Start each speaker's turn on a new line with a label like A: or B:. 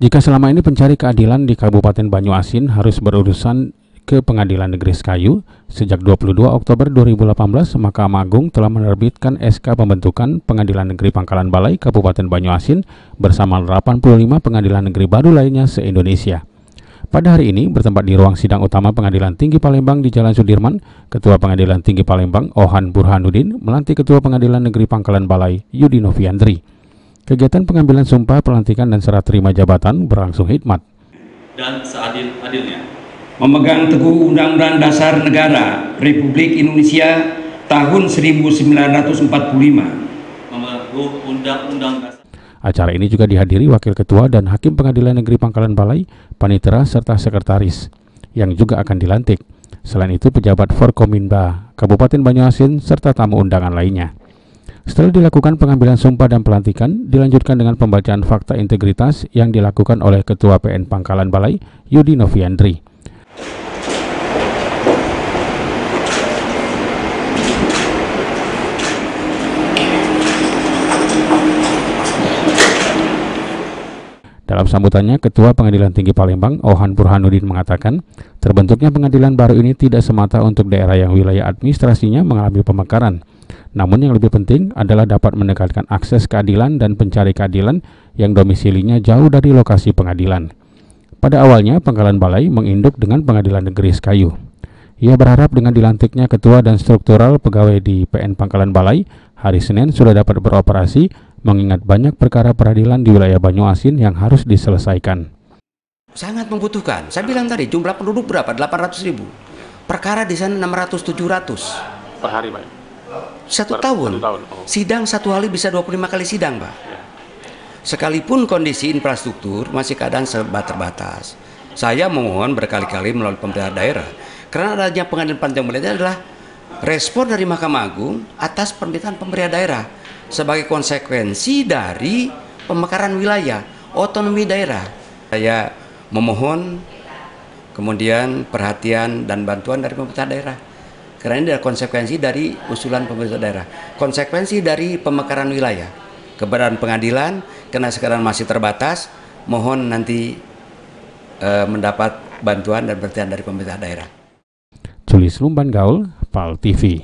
A: Jika selama ini pencari keadilan di Kabupaten Banyuasin harus berurusan ke Pengadilan Negeri Sekayu, sejak 22 Oktober 2018, Mahkamah Agung telah menerbitkan SK pembentukan Pengadilan Negeri Pangkalan Balai Kabupaten Banyuasin bersama 85 pengadilan negeri baru lainnya se-Indonesia. Pada hari ini, bertempat di ruang sidang utama Pengadilan Tinggi Palembang di Jalan Sudirman, Ketua Pengadilan Tinggi Palembang, Ohan Burhanuddin, melantik Ketua Pengadilan Negeri Pangkalan Balai, Yudi Noviandri. Kegiatan pengambilan sumpah, pelantikan, dan serah terima jabatan berlangsung hikmat.
B: Dan seadil-adilnya
C: memegang teguh Undang-Undang Dasar Negara Republik Indonesia tahun 1945.
B: Memegang Undang-Undang Dasar.
A: Acara ini juga dihadiri Wakil Ketua dan Hakim Pengadilan Negeri Pangkalan Balai, panitera, serta sekretaris yang juga akan dilantik. Selain itu, pejabat Forkominba Kabupaten Banyuasin serta tamu undangan lainnya. Setelah dilakukan pengambilan sumpah dan pelantikan, dilanjutkan dengan pembacaan fakta integritas yang dilakukan oleh Ketua PN Pangkalan Balai, Yudi Noviandri. Dalam sambutannya, Ketua Pengadilan Tinggi Palembang, Ohan Burhanuddin, mengatakan, terbentuknya pengadilan baru ini tidak semata untuk daerah yang wilayah administrasinya mengalami pemekaran. Namun yang lebih penting adalah dapat mendekatkan akses keadilan dan pencari keadilan yang domisilinya jauh dari lokasi pengadilan. Pada awalnya, Pangkalan Balai menginduk dengan Pengadilan Negeri Sekayu. Ia berharap dengan dilantiknya ketua dan struktural pegawai di PN Pangkalan Balai, hari Senin sudah dapat beroperasi, mengingat banyak perkara peradilan di wilayah Banyuasin yang harus diselesaikan.
D: Sangat membutuhkan. Saya bilang tadi, jumlah penduduk berapa? 800.000. Perkara di sana 600-700.
A: Per hari, Pak?
D: Satu tahun. Oh. Sidang satu hari bisa 25 kali sidang, Pak. Ya. Sekalipun kondisi infrastruktur masih keadaan serba terbatas. Saya mohon berkali-kali melalui pemerintah daerah, karena adanya pengadilan panjang Balai adalah respon dari Mahkamah Agung atas permintaan pemerintah daerah sebagai konsekuensi dari pemekaran wilayah, otonomi daerah. Saya memohon kemudian perhatian dan bantuan dari pemerintah daerah. Karena ini adalah konsekuensi dari usulan pemerintah daerah, konsekuensi dari pemekaran wilayah, keberadaan pengadilan, karena sekarang masih terbatas, mohon nanti mendapat bantuan dan perhatian dari pemerintah daerah.
A: Julius Lumban Gaul, PAL TV.